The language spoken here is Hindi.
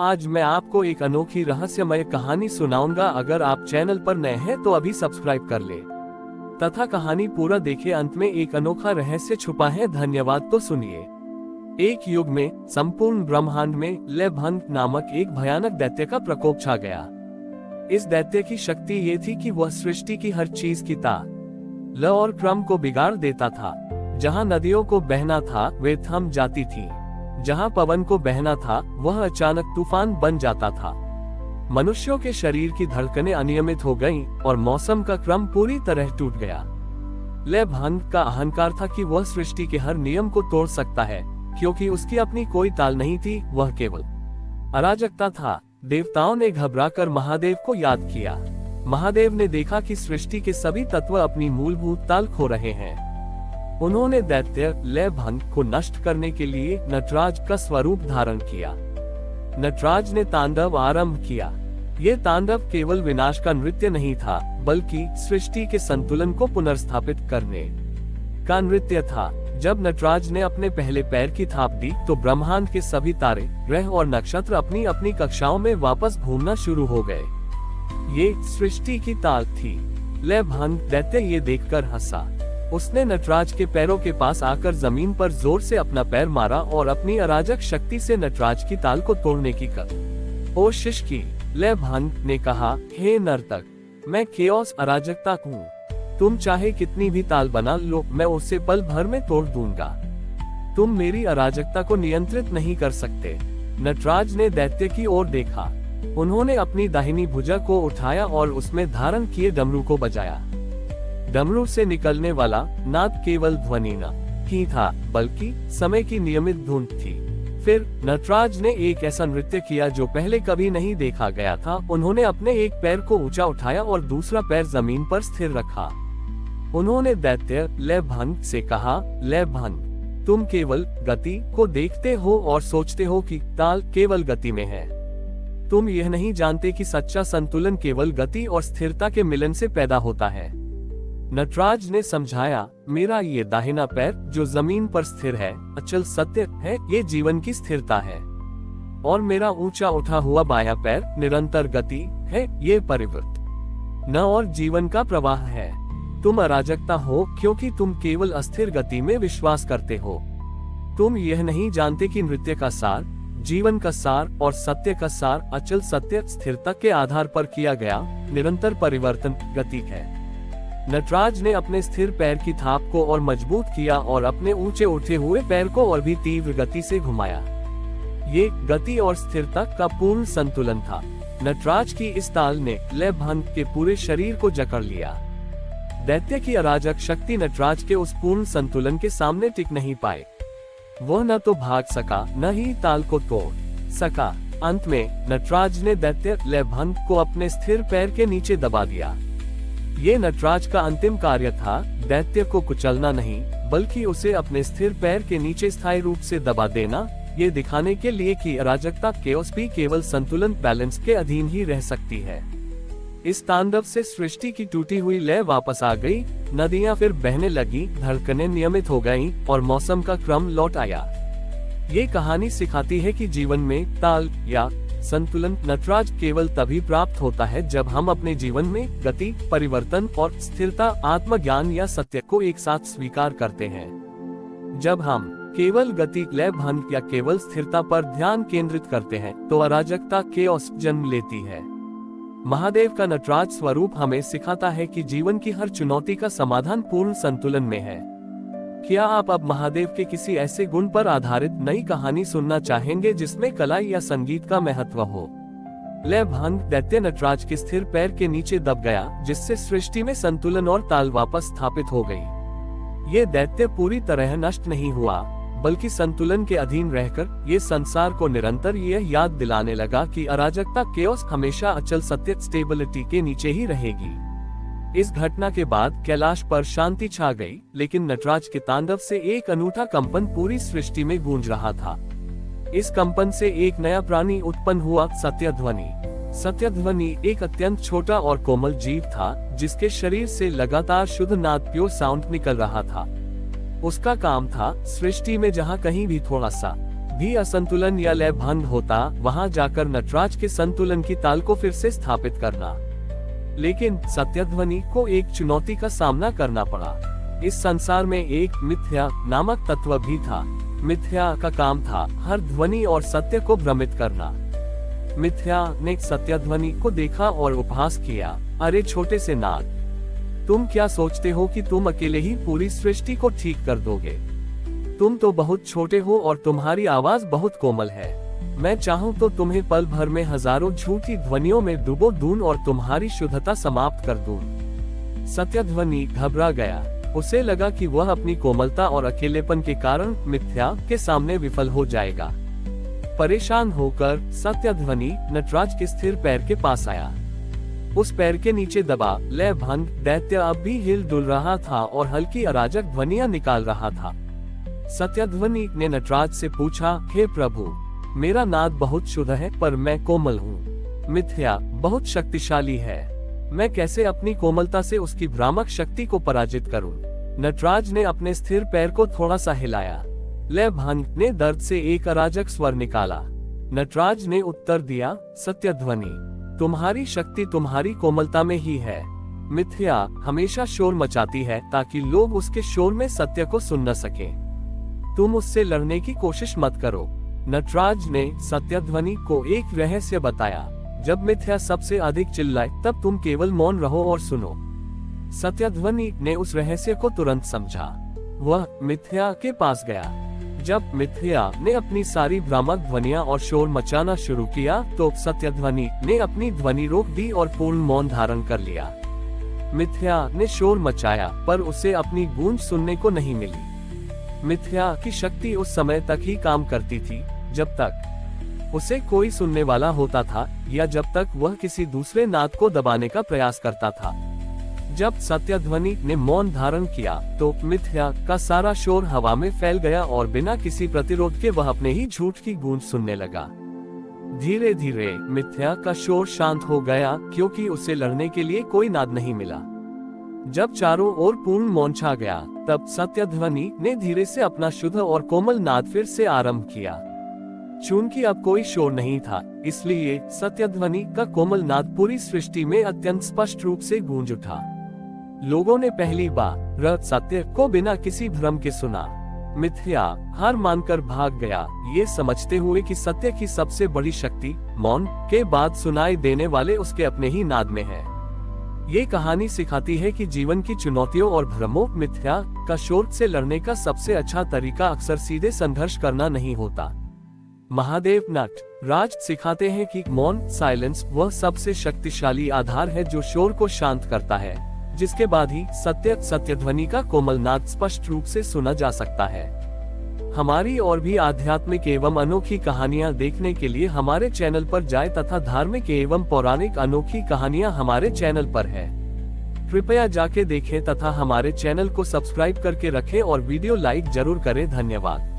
आज मैं आपको एक अनोखी रहस्यमय कहानी सुनाऊंगा। अगर आप चैनल पर नए हैं तो अभी सब्सक्राइब कर ले तथा कहानी पूरा देखे। अंत में एक अनोखा रहस्य छुपा है। धन्यवाद। तो सुनिए। एक युग में संपूर्ण ब्रह्मांड में लेभंग नामक एक भयानक दैत्य का प्रकोप छा गया। इस दैत्य की शक्ति ये थी कि वह सृष्टि की हर चीज की ताल और क्रम को बिगाड़ देता था। जहाँ नदियों को बहना था वे थम जाती थी, जहाँ पवन को बहना था वह अचानक तूफान बन जाता था। मनुष्यों के शरीर की धड़कनें अनियमित हो गईं और मौसम का क्रम पूरी तरह टूट गया। लेभंग का अहंकार था कि वह सृष्टि के हर नियम को तोड़ सकता है, क्योंकि उसकी अपनी कोई ताल नहीं थी, वह केवल अराजकता था। देवताओं ने घबराकर महादेव को याद किया। महादेव ने देखा कि सृष्टि के सभी तत्व अपनी मूलभूत ताल खो रहे हैं। उन्होंने दैत्य लेभंग को नष्ट करने के लिए नटराज का स्वरूप धारण किया। नटराज ने तांडव आरंभ किया। ये तांडव केवल विनाश का नृत्य नहीं था, बल्कि सृष्टि के संतुलन को पुनर्स्थापित करने का नृत्य था। जब नटराज ने अपने पहले पैर की थाप दी तो ब्रह्मांड के सभी तारे, ग्रह और नक्षत्र अपनी अपनी कक्षाओं में वापस घूमना शुरू हो गए। ये सृष्टि की ताल थी। लेभंग दैत्य ये देखकर हंसा। उसने नटराज के पैरों के पास आकर जमीन पर जोर से अपना पैर मारा और अपनी अराजक शक्ति से नटराज की ताल को तोड़ने की कोशिश की। लेभंग ने कहा, हे नर्तक, मैं केओस अराजकता हूँ। तुम चाहे कितनी भी ताल बना लो, मैं उसे पल भर में तोड़ दूंगा। तुम मेरी अराजकता को नियंत्रित नहीं कर सकते। नटराज ने दैत्य की ओर देखा। उन्होंने अपनी दाहिनी भुजा को उठाया और उसमें धारण किए डमरू को बजाया। डमरू से निकलने वाला नाद केवल ध्वनि न ही था, बल्कि समय की नियमित धुन थी। फिर नटराज ने एक ऐसा नृत्य किया जो पहले कभी नहीं देखा गया था। उन्होंने अपने एक पैर को ऊंचा उठाया और दूसरा पैर जमीन पर स्थिर रखा। उन्होंने दैत्य लेभंग से कहा, लेभंग, तुम केवल गति को देखते हो और सोचते हो कि ताल केवल गति में है। तुम यह नहीं जानते कि सच्चा संतुलन केवल गति और स्थिरता के मिलन से पैदा होता है। नटराज ने समझाया, मेरा ये दाहिना पैर जो जमीन पर स्थिर है अचल सत्य है, ये जीवन की स्थिरता है। और मेरा ऊंचा उठा हुआ बायां पैर निरंतर गति है, ये परिवर्तन और जीवन का प्रवाह है। तुम अराजकता हो क्योंकि तुम केवल अस्थिर गति में विश्वास करते हो। तुम यह नहीं जानते कि नृत्य का सार, जीवन का सार और सत्य का सार अचल सत्य स्थिरता के आधार पर किया गया निरंतर परिवर्तन गति है। नटराज ने अपने स्थिर पैर की थाप को और मजबूत किया और अपने ऊंचे उठे हुए पैर को और भी तीव्र गति से घुमाया। ये गति और स्थिरता का पूर्ण संतुलन था। नटराज की इस ताल ने लेभंग के पूरे शरीर को जकड़ लिया। दैत्य की अराजक शक्ति नटराज के उस पूर्ण संतुलन के सामने टिक नहीं पाए। वह न तो भाग सका, न ही ताल को तोड़ सका। अंत में नटराज ने दैत्य लेभंग को अपने स्थिर पैर के नीचे दबा दिया। ये नटराज का अंतिम कार्य था, दैत्य को कुचलना नहीं, बल्कि उसे अपने स्थिर पैर के नीचे स्थायी रूप से दबा देना, ये दिखाने के लिए कि अराजकता केओस भी केवल संतुलन बैलेंस के अधीन ही रह सकती है। इस तांडव से सृष्टि की टूटी हुई लय वापस आ गई। नदियां फिर बहने लगी, धड़कनें नियमित हो गईं और मौसम का क्रम लौट आया। ये कहानी सिखाती है कि जीवन में ताल या संतुलन नटराज केवल तभी प्राप्त होता है जब हम अपने जीवन में गति, परिवर्तन और स्थिरता, आत्मज्ञान या सत्य को एक साथ स्वीकार करते हैं। जब हम केवल गति, लेभंग या केवल स्थिरता पर ध्यान केंद्रित करते हैं तो अराजकता केओस जन्म लेती है। महादेव का नटराज स्वरूप हमें सिखाता है कि जीवन की हर चुनौती का समाधान पूर्ण संतुलन में है। क्या आप अब महादेव के किसी ऐसे गुण पर आधारित नई कहानी सुनना चाहेंगे जिसमें कला या संगीत का महत्व हो? लेभंग दैत्य नटराज के स्थिर पैर के नीचे दब गया, जिससे सृष्टि में संतुलन और ताल वापस स्थापित हो गई। ये दैत्य पूरी तरह नष्ट नहीं हुआ, बल्कि संतुलन के अधीन रहकर ये संसार को निरंतर यह याद दिलाने लगा कि अराजकता केओस हमेशा अचल सत्य स्टेबिलिटी के नीचे ही रहेगी। इस घटना के बाद कैलाश पर शांति छा गई, लेकिन नटराज के तांडव से एक अनूठा कंपन पूरी सृष्टि में गूंज रहा था। इस कंपन से एक नया प्राणी उत्पन्न हुआ, सत्यध्वनि। सत्यध्वनि एक अत्यंत छोटा और कोमल जीव था, जिसके शरीर से लगातार शुद्ध नाद, प्योर साउंड निकल रहा था। उसका काम था सृष्टि में जहाँ कहीं भी थोड़ा सा भी असंतुलन या लय भंग होता, वहां जाकर नटराज के संतुलन की ताल को फिर से स्थापित करना। लेकिन सत्यध्वनि को एक चुनौती का सामना करना पड़ा। इस संसार में एक मिथ्या नामक तत्व भी था। मिथ्या का काम था हर ध्वनि और सत्य को भ्रमित करना। मिथ्या ने सत्यध्वनि को देखा और उपहास किया, अरे छोटे से नाग, तुम क्या सोचते हो कि तुम अकेले ही पूरी सृष्टि को ठीक कर दोगे? तुम तो बहुत छोटे हो और तुम्हारी आवाज बहुत कोमल है। मैं चाहूँ तो तुम्हें पल भर में हजारों झूठी ध्वनियों में डुबो दूं और तुम्हारी शुद्धता समाप्त कर दूं। सत्यध्वनि घबरा गया। उसे लगा कि वह अपनी कोमलता और अकेलेपन के कारण मिथ्या के सामने विफल हो जाएगा। परेशान होकर सत्यध्वनि नटराज के स्थिर पैर के पास आया। उस पैर के नीचे दबा लय भंग दैत्य अब भी हिल डुल रहा था और हल्की अराजक ध्वनियां निकाल रहा था। सत्यध्वनि ने नटराज से पूछा, हे प्रभु, मेरा नाद बहुत शुद्ध है पर मैं कोमल हूँ। मिथ्या बहुत शक्तिशाली है, मैं कैसे अपनी कोमलता से उसकी भ्रामक शक्ति को पराजित करूं? नटराज ने अपने स्थिर पैर को थोड़ा सा हिलाया। लय भंग ने दर्द से एक अराजक स्वर निकाला। नटराज ने उत्तर दिया, सत्यध्वनि, तुम्हारी शक्ति तुम्हारी कोमलता में ही है। मिथ्या हमेशा शोर मचाती है ताकि लोग उसके शोर में सत्य को सुन न सके। तुम उससे लड़ने की कोशिश मत करो। नटराज ने सत्यध्वनि को एक रहस्य बताया, जब मिथ्या सबसे अधिक चिल्लाए तब तुम केवल मौन रहो और सुनो। सत्यध्वनि ने उस रहस्य को तुरंत समझा। वह मिथ्या के पास गया। जब मिथ्या ने अपनी सारी भ्रामक ध्वनियां और शोर मचाना शुरू किया तो सत्यध्वनि ने अपनी ध्वनि रोक दी और पूर्ण मौन धारण कर लिया। मिथ्या ने शोर मचाया पर उसे अपनी गूंज सुनने को नहीं मिली। मिथ्या की शक्ति उस समय तक ही काम करती थी जब तक उसे कोई सुनने वाला होता था या जब तक वह किसी दूसरे नाद को दबाने का प्रयास करता था। जब सत्यध्वनि ने मौन धारण किया तो मिथ्या का सारा शोर हवा में फैल गया और बिना किसी प्रतिरोध के वह अपने ही झूठ की गूंज सुनने लगा। धीरे धीरे मिथ्या का शोर शांत हो गया क्योंकि उसे लड़ने के लिए कोई नाद नहीं मिला। जब चारों ओर पूर्ण मौन छा गया तब सत्यध्वनि ने धीरे से अपना शुद्ध और कोमल नाद फिर से आरंभ किया। चूंकि अब कोई शोर नहीं था, इसलिए सत्यध्वनि का कोमल नाद पूरी सृष्टि में अत्यंत स्पष्ट रूप से गूंज उठा। लोगों ने पहली बार सत्य को बिना किसी भ्रम के सुना। मिथ्या हार मानकर भाग गया, ये समझते हुए कि सत्य की सबसे बड़ी शक्ति मौन के बाद सुनाई देने वाले उसके अपने ही नाद में है। ये कहानी सिखाती है कि जीवन की चुनौतियों और भ्रमों मिथ्या का शोर से लड़ने का सबसे अच्छा तरीका अक्सर सीधे संघर्ष करना नहीं होता। महादेव नटराज सिखाते हैं कि मौन साइलेंस वह सबसे शक्तिशाली आधार है जो शोर को शांत करता है, जिसके बाद ही सत्यध्वनि का कोमल नाद स्पष्ट रूप से सुना जा सकता है। हमारी और भी आध्यात्मिक एवं अनोखी कहानियां देखने के लिए हमारे चैनल पर जाएं तथा धार्मिक एवं पौराणिक अनोखी कहानियां हमारे चैनल पर है। कृपया जाके देखें तथा हमारे चैनल को सब्सक्राइब करके रखें और वीडियो लाइक जरूर करें। धन्यवाद।